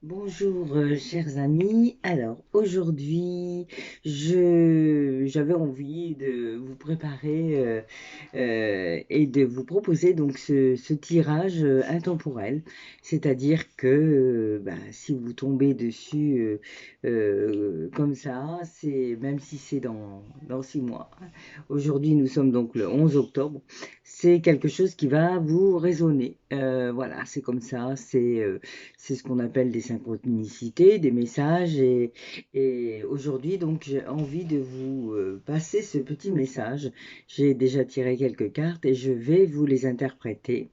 Bonjour chers amis, alors aujourd'hui j'avais envie de vous préparer et de vous proposer donc ce tirage intemporel, c'est-à-dire que si vous tombez dessus comme ça, c'est même si c'est dans 6 mois. Aujourd'hui nous sommes donc le 11 octobre, c'est quelque chose qui va vous résonner. Voilà, c'est comme ça, c'est ce qu'on appelle des synchronicités, des messages. Et aujourd'hui, donc, j'ai envie de vous passer ce petit message. J'ai déjà tiré quelques cartes et je vais vous les interpréter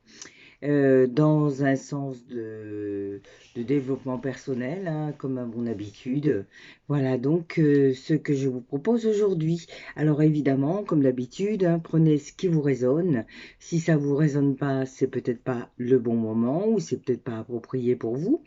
dans un sens de développement personnel, hein, comme à mon habitude. Voilà donc ce que je vous propose aujourd'hui. Alors évidemment, comme d'habitude, hein, prenez ce qui vous résonne. Si ça vous résonne pas, c'est peut-être pas le bon moment ou c'est peut-être pas approprié pour vous.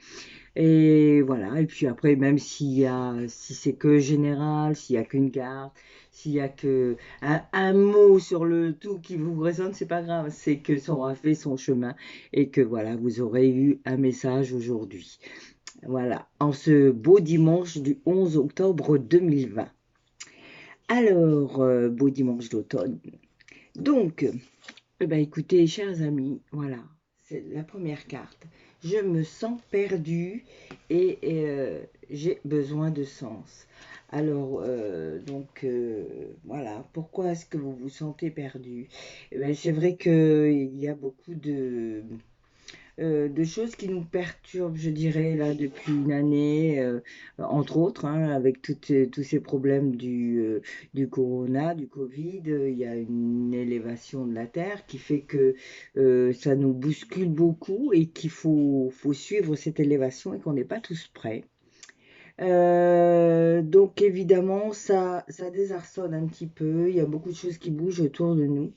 Et voilà, et puis après, même si c'est que général, s'il y a qu'une carte, s'il y a que un mot sur le tout qui vous résonne, c'est pas grave, c'est que ça aura fait son chemin et que voilà, vous aurez eu un message aujourd'hui. Voilà, en ce beau dimanche du 11 octobre 2020. Alors, beau dimanche d'automne. Donc, écoutez, chers amis, voilà, c'est la première carte. Je me sens perdue et j'ai besoin de sens. Alors, voilà, pourquoi est-ce que vous vous sentez perdu? C'est vrai qu'il y a beaucoup de choses qui nous perturbent, je dirais, là, depuis une année, entre autres, hein, avec tous ces problèmes du corona, du Covid. Il y a une élévation de la Terre qui fait que ça nous bouscule beaucoup et qu'il faut suivre cette élévation et qu'on n'est pas tous prêts. Donc évidemment, ça désarçonne un petit peu, il y a beaucoup de choses qui bougent autour de nous.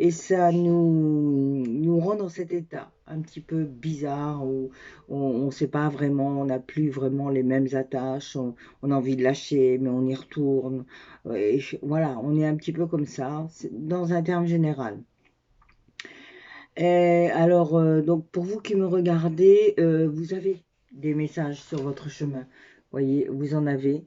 Et ça nous rend dans cet état un petit peu bizarre où on ne sait pas vraiment, on n'a plus vraiment les mêmes attaches, on a envie de lâcher, mais on y retourne. Voilà, on est un petit peu comme ça, dans un terme général. Alors, donc pour vous qui me regardez, vous avez des messages sur votre chemin. Voyez, vous en avez,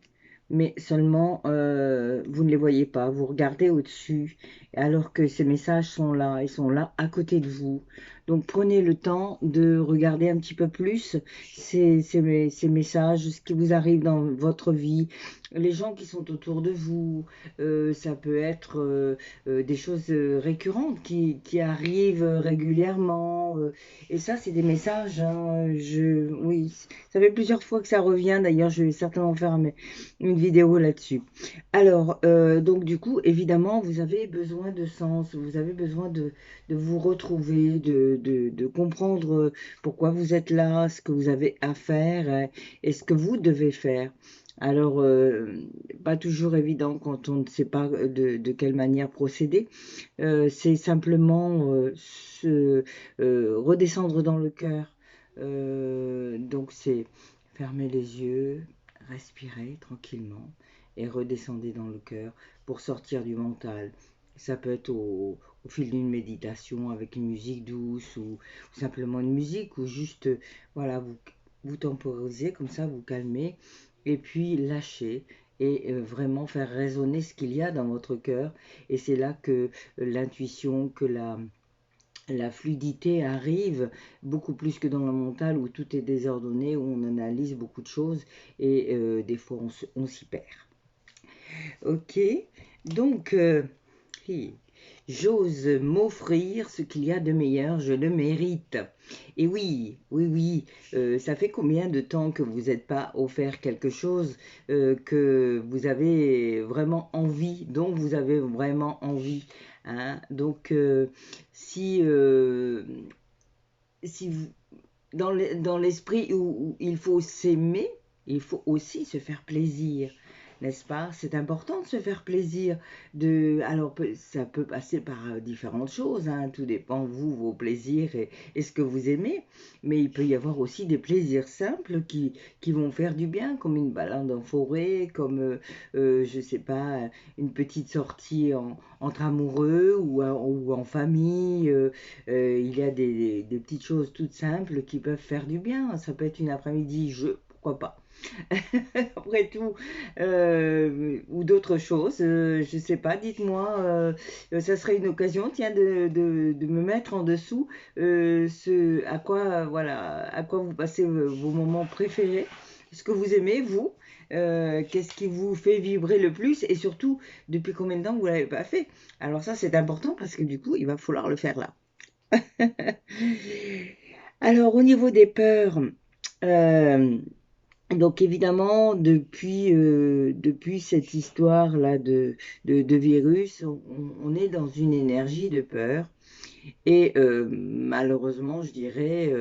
mais seulement vous ne les voyez pas. Vous regardez au-dessus, alors que ces messages sont là, ils sont là à côté de vous. Donc prenez le temps de regarder un petit peu plus ces messages, ce qui vous arrive dans votre vie, les gens qui sont autour de vous. Ça peut être des choses récurrentes qui arrivent régulièrement. Et ça, c'est des messages, hein, oui, ça fait plusieurs fois que ça revient. D'ailleurs, je vais certainement faire une vidéo là-dessus. Alors, donc du coup, évidemment, vous avez besoin de sens, vous avez besoin de vous retrouver, de comprendre pourquoi vous êtes là, ce que vous avez à faire et ce que vous devez faire. Alors, pas toujours évident quand on ne sait pas de quelle manière procéder. C'est simplement redescendre dans le cœur. Donc, c'est fermer les yeux, respirer tranquillement et redescendez dans le cœur pour sortir du mental. Ça peut être au fil d'une méditation avec une musique douce ou simplement une musique ou juste, voilà, vous temporisez comme ça, vous calmez et puis lâchez et vraiment faire résonner ce qu'il y a dans votre cœur. Et c'est là que l'intuition, que la fluidité arrive beaucoup plus que dans le mental où tout est désordonné, où on analyse beaucoup de choses et des fois on s'y perd. Ok, donc j'ose m'offrir ce qu'il y a de meilleur, je le mérite. Et oui, oui, oui, ça fait combien de temps que vous n'êtes pas offert quelque chose que vous avez vraiment envie, dont vous avez vraiment envie, hein. Donc, si vous, dans l'esprit où il faut s'aimer, il faut aussi se faire plaisir. n'est-ce pas? C'est important de se faire plaisir. Alors, ça peut passer par différentes choses, hein, tout dépend, vous, vos plaisirs et ce que vous aimez. Mais il peut y avoir aussi des plaisirs simples qui vont faire du bien, comme une balade en forêt, comme, je sais pas, une petite sortie entre amoureux ou en famille. Il y a des petites choses toutes simples qui peuvent faire du bien. Ça peut être une après-midi jeu, pourquoi pas. Après tout, ou d'autres choses, je sais pas, dites-moi, ça serait une occasion, tiens, de me mettre en dessous à quoi, voilà, à quoi vous passez vos moments préférés, ce que vous aimez, vous, qu'est-ce qui vous fait vibrer le plus, et surtout, depuis combien de temps vous l'avez pas fait. Alors ça, c'est important parce que du coup, il va falloir le faire là. Alors, au niveau des peurs, euh, donc évidemment, depuis cette histoire-là de virus, on est dans une énergie de peur. Et malheureusement, je dirais,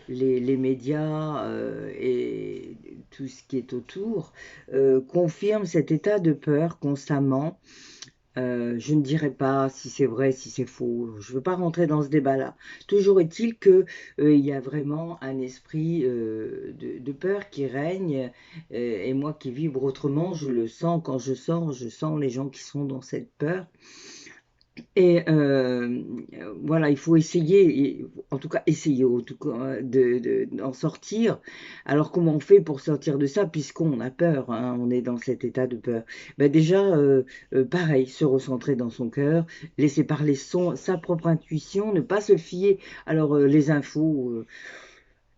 les médias et tout ce qui est autour confirment cet état de peur constamment. Je ne dirais pas si c'est vrai, si c'est faux. Je ne veux pas rentrer dans ce débat-là. Toujours est-il que il y a vraiment un esprit de peur qui règne, et moi qui vibre autrement, je le sens quand je sors, je sens les gens qui sont dans cette peur. Et voilà, il faut essayer, en tout cas essayer en tout cas, d'en sortir. Alors comment on fait pour sortir de ça, puisqu'on a peur, hein, on est dans cet état de peur. Ben déjà, pareil, se recentrer dans son cœur, laisser parler sa propre intuition, ne pas se fier. Alors les infos,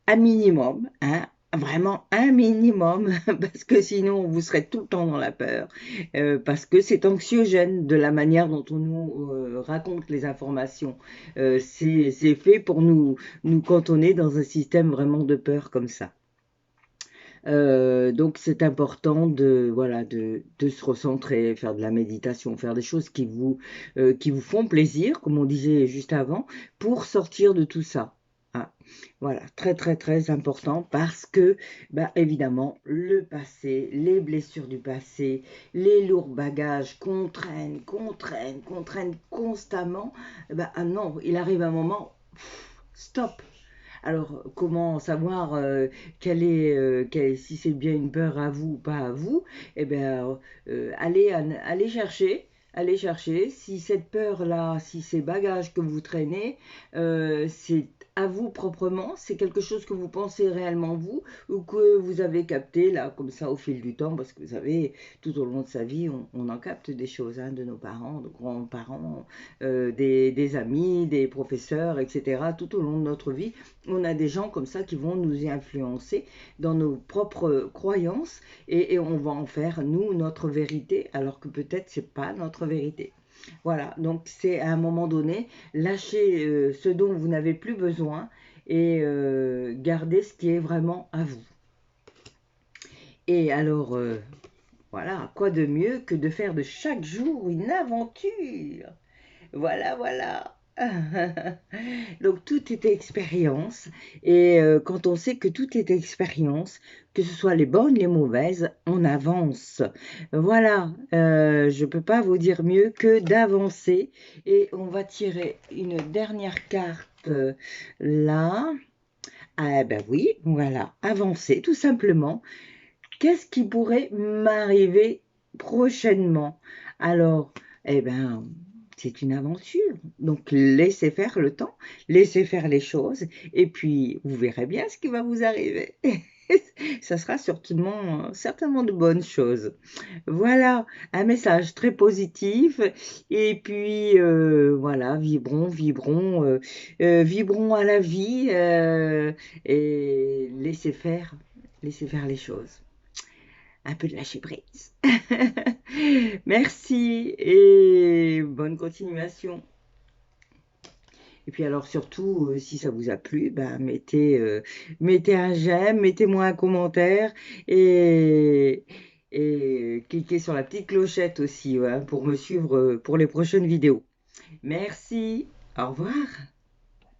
un minimum, hein, vraiment un minimum, parce que sinon vous serez tout le temps dans la peur, parce que c'est anxiogène de la manière dont on nous raconte les informations. C'est fait pour nous cantonner dans un système vraiment de peur comme ça. Donc c'est important voilà, de se recentrer, faire de la méditation, faire des choses qui vous font plaisir, comme on disait juste avant, pour sortir de tout ça. Ah, voilà, très très très important parce que, bah, évidemment, le passé, les blessures du passé, les lourds bagages qu'on traîne constamment, bah, ah non, il arrive un moment, stop. Alors, comment savoir si c'est bien une peur à vous ou pas à vous? Eh bien, allez chercher si cette peur-là, si ces bagages que vous traînez, c'est à vous proprement, c'est quelque chose que vous pensez réellement vous ou que vous avez capté là comme ça au fil du temps, parce que vous savez, tout au long de sa vie, on en capte des choses, hein, de nos parents, de grands-parents, des amis, des professeurs, etc. Tout au long de notre vie, on a des gens comme ça qui vont nous influencer dans nos propres croyances et on va en faire, nous, notre vérité, alors que peut-être c'est pas notre vérité. Voilà, donc c'est à un moment donné, lâcher ce dont vous n'avez plus besoin et garder ce qui est vraiment à vous. Et alors, voilà, quoi de mieux que de faire de chaque jour une aventure? Voilà, voilà. Donc tout est expérience et quand on sait que tout est expérience, que ce soit les bonnes, les mauvaises, on avance. Voilà, je ne peux pas vous dire mieux que d'avancer et on va tirer une dernière carte là. Ah ben oui, voilà, avancer tout simplement. Qu'est-ce qui pourrait m'arriver prochainement? Alors, eh ben, c'est une aventure. Donc, laissez faire le temps, laissez faire les choses, et puis vous verrez bien ce qui va vous arriver. Ça sera certainement de bonnes choses. Voilà, un message très positif. Et puis, voilà, vibrons à la vie et laissez faire les choses. Un peu de lâcher prise. Merci et bonne continuation. Et puis alors surtout, si ça vous a plu, bah, mettez un j'aime, mettez-moi un commentaire et cliquez sur la petite clochette aussi, ouais, pour me suivre pour les prochaines vidéos. Merci, au revoir.